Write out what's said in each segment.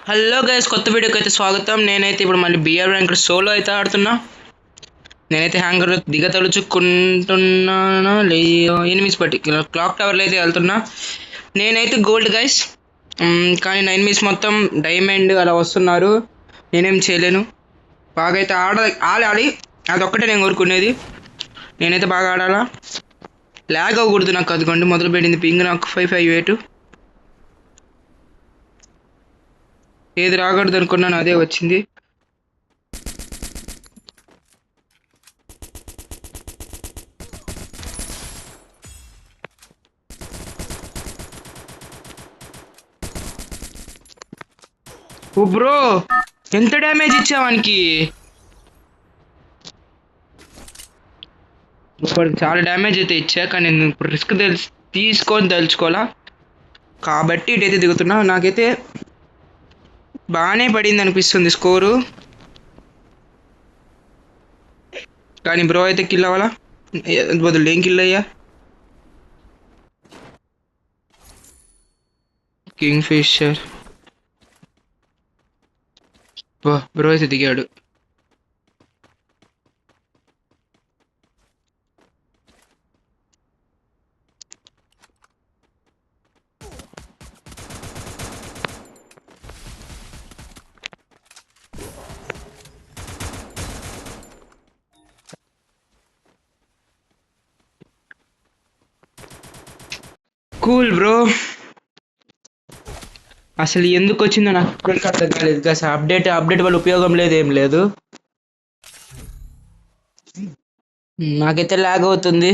Hello guys, కొత్త వీడియోకి అయితే స్వాగతం. నేనైతే ఇప్పుడు మళ్ళీ బిఆర్ ర్యాంక్ సోలో అయితే ఆడుతున్నా. నేనైతే హ్యాంగర్ దిగతలుచుకుంటున్నాను ఎనిమిస్ పట్టి క్లాక్ టవర్లో అయితే వెళ్తున్నా. నేనైతే గోల్డ్ గైస్, కానీ 9 మొత్తం డైమండ్ అలా వస్తున్నారు. నేనేం చేయలేను. బాగా అయితే ఆడాలి, అదొక్కటే నేను కోరుకునేది. నేనైతే బాగా ఆడాలా, ల్యాగ్ అవ్వకూడదు. నాకు అదిగోండి మొదలు పెట్టింది పింగ్, నాకు 558. ఏది రాకూడదు అనుకున్నాను, అదే వచ్చింది. ఓ బ్రో, ఎంత డ్యామేజ్ ఇచ్చావానికి? ఇప్పుడు చాలా డ్యామేజ్ అయితే ఇచ్చా, కానీ నేను ఇప్పుడు రిస్క్ తీసుకొని తెలుసుకోవాలా కాబట్టి ఇటైతే దిగుతున్నా. నాకైతే బాగానే పడింది అనిపిస్తుంది స్కోరు, కానీ బ్రో అయితే కిల్ అవ్వాలా, బదులు ఏం కిల్ అయ్యా. కింగ్ ఫిషర్ బ్రో అయితే దిగాడు. Cool bro. అసలు ఎందుకు వచ్చిందో నాకు ఇప్పటికీ అర్థం కాలేదు. అసలు అప్డేట్ వల్ల ఉపయోగం లేదు, ఏం లేదు. నాకైతే లాగ్ అవుతుంది.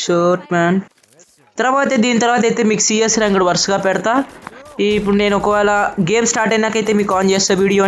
షోర్ట్ మ్యాన్ దీని తర్వాత అయితే మీకు సిఎస్ ర్యాంక్ వరుసగా పెడతా. ఇప్పుడు నేను ఒకవేళ గేమ్ స్టార్ట్ అయినాకైతే మీకు ఆన్ చేస్తా video.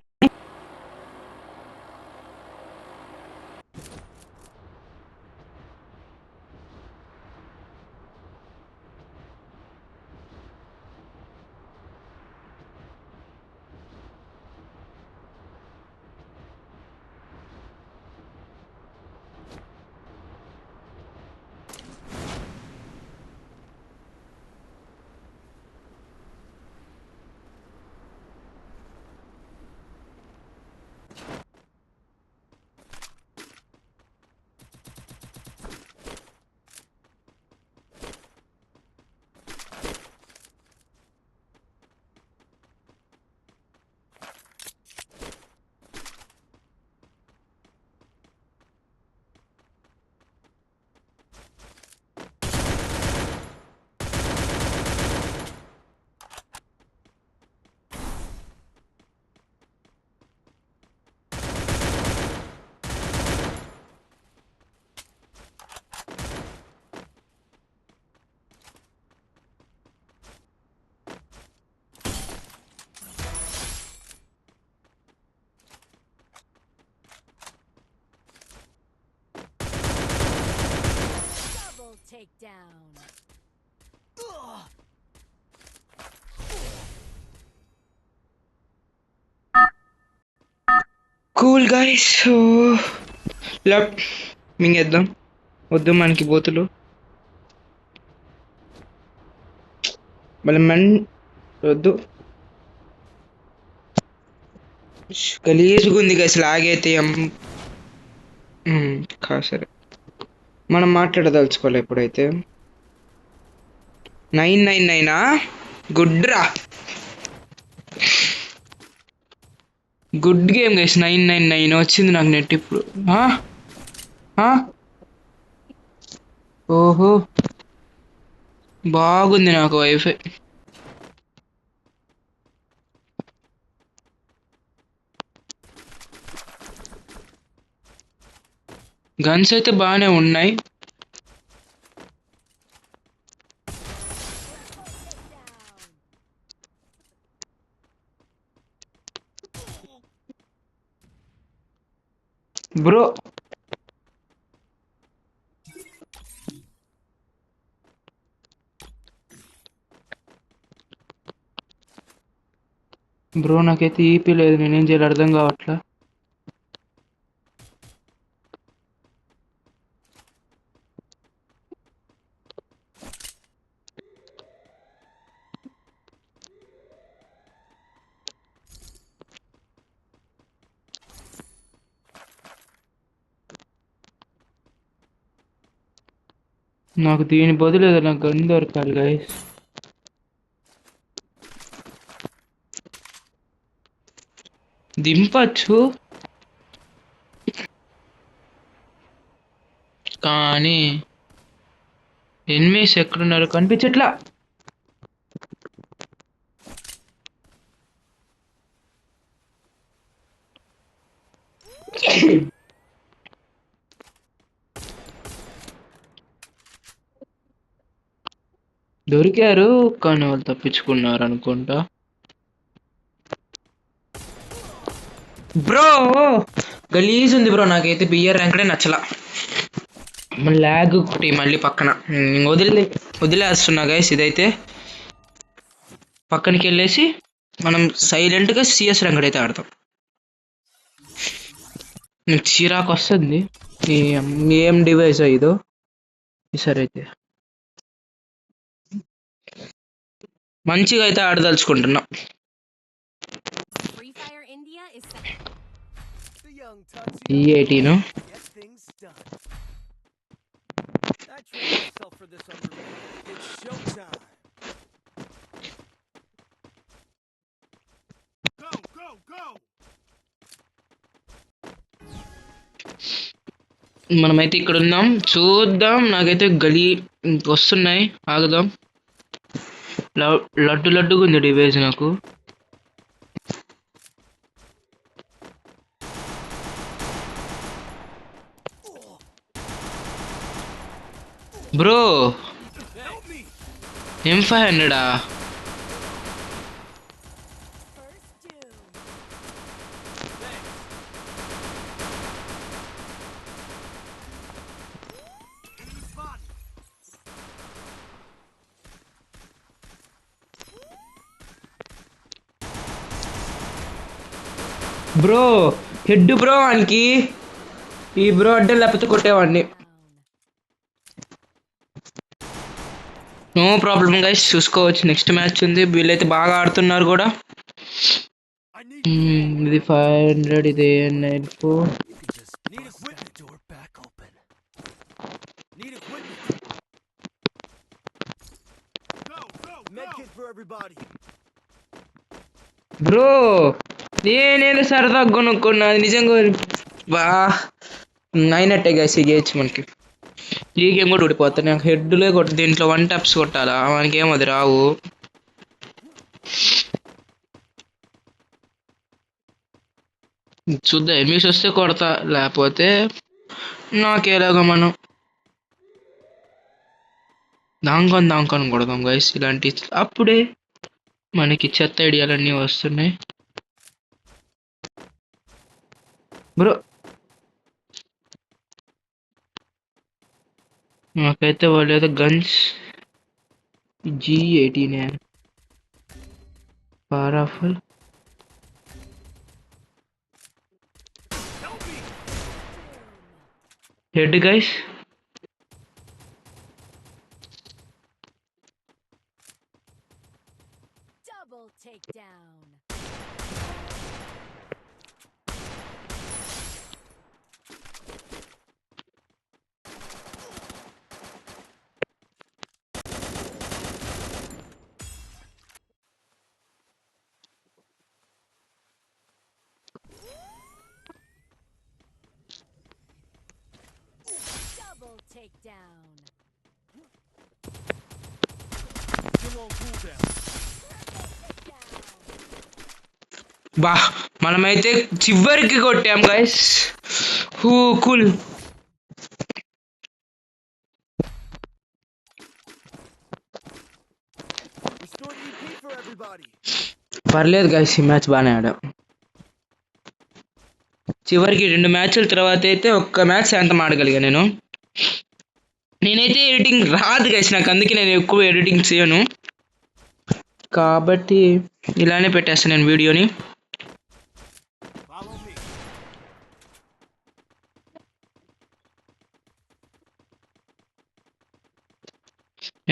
Takedown. Cool guys, left మింగేద్దాం. వద్దు మనకి బోతులు. మళ్ళీ వద్దు, గలీజుగా ఉంది గైస్. లాగైతే సరే, మనం మాట్లాడదలుచుకోవాలి ఎప్పుడైతే. 999 గుడ్ రా, గుడ్ గేమ్ గైస్. 999 వచ్చింది నాకు నెట్ ఇప్పుడు. ఓహో, బాగుంది నాకు వైఫై. గన్స్ అయితే బాగానే ఉన్నాయి. బ్రో బ్రో నాకైతే ఈపీ లేదు, నేనేం చేయాలి అర్థం కావట్లా. నాకు దీని బదులు ఏదైనా గన్ దొరకాలి గైస్. దింపచ్చు కానీ ఎనిమిస్ ఎక్కడున్నారు కనిపించట్లా. దొరికారు కానీ వాళ్ళు తప్పించుకున్నారు అనుకుంటా. బ్రో గలీజ్ ఉంది బ్రో, నాకైతే బిఆర్ ర్యాంక్డే నచ్చలా. ల్యాగ్ ఒకటి మళ్ళీ పక్కన వదిలేస్తున్నా గైస్. ఇదైతే పక్కనకి వెళ్ళేసి మనం సైలెంట్గా సిఎస్ ర్యాంక్డ్ అయితే ఆడతాం. చిరాకు వస్తుంది. ఏం డివైస్ ఇదో ఈసారి అయితే మంచిగా అయితే ఆడదలుచుకుంటున్నా. E18 మనమైతే ఇక్కడ ఉన్నాం, చూద్దాం. నాకైతే గలీ వస్తున్నాయి, ఆగుదాం. లడ్డు లడ్డుగా ఉంది డివైస్ నాకు. Bro M500 bro. Head bro వానికి. ఈ బ్రో అడ్డే లేకపోతే కొట్టేవాడిని. నో ప్రాబ్లం గైస్, చూసుకోవచ్చు. నెక్స్ట్ మ్యాచ్ ఉంది, వీళ్ళైతే బాగా ఆడుతున్నారు కూడా. ఇది 500, ఇది 94. బ్రో నేనేదో సరదా కొనుక్కున్నా, నిజంగా బా అయినట్టే గైస్. ఈ గేజ్ మనకి ఈ గేమ్ కూడా ఊడిపోతాయి. నాకు హెడ్లే కొట్టు, దీంట్లో 1 taps కొట్టాలా, మనకి ఏమో అది రావు. చూద్దాం, ఎనిమిస్ వస్తే కొడతా, లేకపోతే నాకేలాగా మనం దాంకొని కొడదాం గైస్. ఇలాంటి అప్పుడే మనకి చెత్త ఐడియాలన్నీ వస్తున్నాయి. బ్రో నాకైతే వాళ్ళు ఏదో guns G18 powerful. Head guys. బా మనమైతే చివరికి కొట్టాం గైస్. కూల్. పర్లేదు గైస్, ఈ మ్యాచ్ బాగానే ఆడాం. చివరికి 2 మ్యాచ్ల తర్వాత అయితే ఒక్క మ్యాచ్ శాంతం ఆడగలిగా నేను. నేనైతే ఎడిటింగ్ రాదు గైస్ నాకు, అందుకే నేను ఎక్కువ ఎడిటింగ్ చేయను. కాబట్టి ఇలానే పెట్టేస్తాను నేను వీడియోని.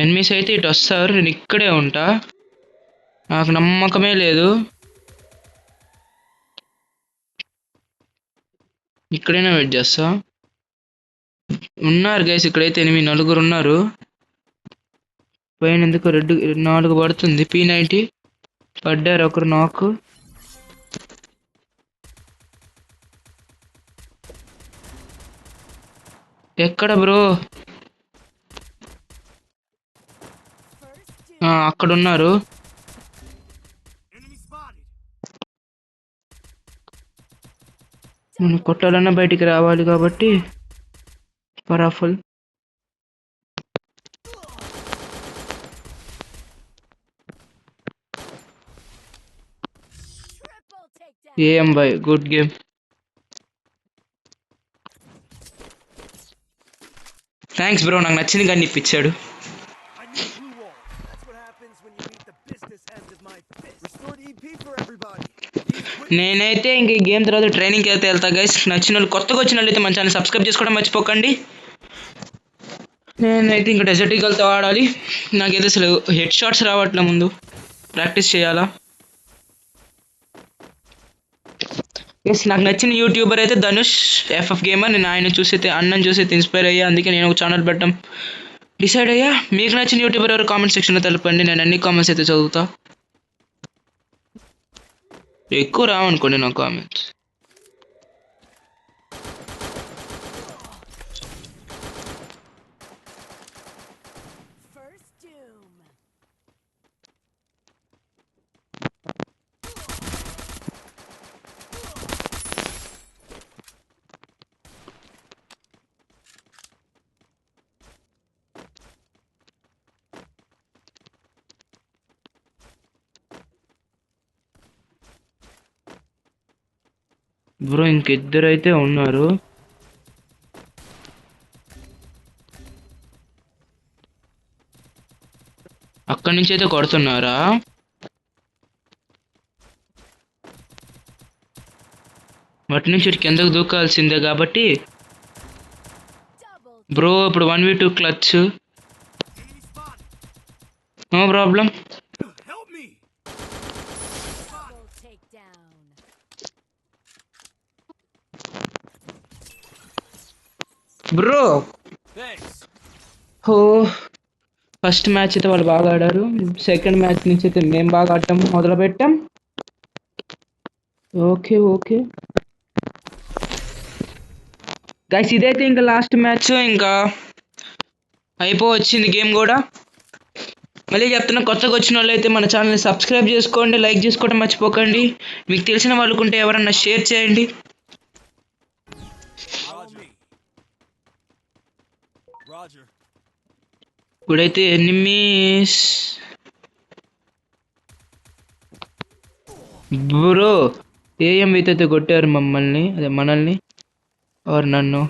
ఎనిమిస్ అయితే ఇటు వస్తారు, నేను ఇక్కడే ఉంటా. నాకు నమ్మకమే లేదు. ఇక్కడైనా వెయిట్ చేస్తా. ఉన్నారు గైస్, ఇక్కడైతే 9 ఉన్నారు. పైన ఎందుకు రెడ్ 4 పడుతుంది. P90 పడ్డారు, ఒకరు నాకు. ఎక్కడ బ్రో? అక్కడ ఉన్నారు. నేను కొట్టాలన్నా బయటికి రావాలి కాబట్టి పరాఫుల్. ఏం by, good game. Thanks bro, నాకు నచ్చింది కానీ ఇప్పించాడు. నేనైతే ఇంక ఈ గేమ్ తర్వాత ట్రైనింగ్కి అయితే వెళ్తా గైస్. నచ్చిన వాళ్ళు, కొత్తగా వచ్చిన వాళ్ళు అయితే మన ఛానల్ సబ్స్క్రైబ్ చేసుకోవడం మర్చిపోకండి. నేనైతే ఇంకా డెజర్ట్ ఈగల్తో ఆడాలి. నాకైతే అసలు హెడ్ షాట్స్ రావట్లే, ముందు ప్రాక్టీస్ చేయాలా. ఎస్, నాకు నచ్చిన యూట్యూబర్ అయితే ధనుష్ FF గేమర్. నేను ఆయన చూసైతే, అన్నని చూసైతే ఇన్స్పైర్ అయ్యా. అందుకే నేను ఒక ఛానల్ పెట్టడం డిసైడ్ అయ్యా. మీకు నచ్చిన యూట్యూబర్ ఎవరు కామెంట్ సెక్షన్లో తెలపండి. నేను అన్ని కామెంట్స్ అయితే చదువుతా. ఎక్కువ రావనుకోండి నా కామెంట్స్. బ్రో ఇంకిద్దరు అయితే ఉన్నారు. అక్కడి నుంచి అయితే కొడుతున్నారా? వాటి నుంచి కిందకు దూకాల్సిందే కాబట్టి బ్రో ఇప్పుడు 1v2 clutch, no problem. Bro హో, ఫస్ట్ మ్యాచ్ అయితే వాళ్ళు బాగా ఆడారు. సెకండ్ మ్యాచ్ నుంచి అయితే మేము బాగా ఆడటం మొదలు పెట్టాం. ఓకే ఓకే గైస్, ఇదైతే ఇంకా లాస్ట్ మ్యాచ్, ఇంకా అయిపోవచ్చింది గేమ్ కూడా. మళ్ళీ చెప్తున్నా, కొత్తగా వచ్చిన వాళ్ళు అయితే మన ఛానల్ని సబ్స్క్రైబ్ చేసుకోండి, లైక్ చేసుకోవడం మర్చిపోకండి. మీకు తెలిసిన వాళ్ళకుంటే ఎవరన్నా షేర్ చేయండి. ఇప్పుడైతే ఎనిమీస్ బ్రో ఏఎం అయితే కొట్టారు మమ్మల్ని, అదే మనల్ని ఆర్ నన్ను.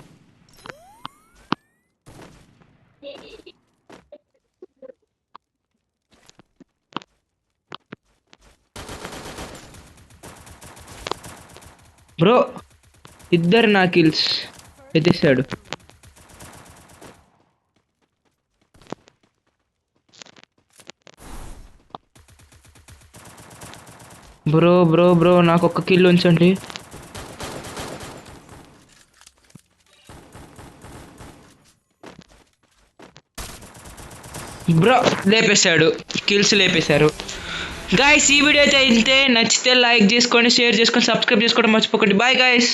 బ్రో ఇద్దరు నా కిల్స్ ఎత్తేసాడు. బ్రో బ్రో బ్రో నాకు ఒక్క కిల్ ఉంచండి. బ్రో లేపేశాడు, కిల్స్ లేపేశారు. గాయస్ ఈ వీడియో అయితే ఇంతే. నచ్చితే లైక్ చేసుకోండి, షేర్ చేసుకొని, సబ్స్క్రైబ్ చేసుకోవడం మర్చిపోకండి. Bye guys.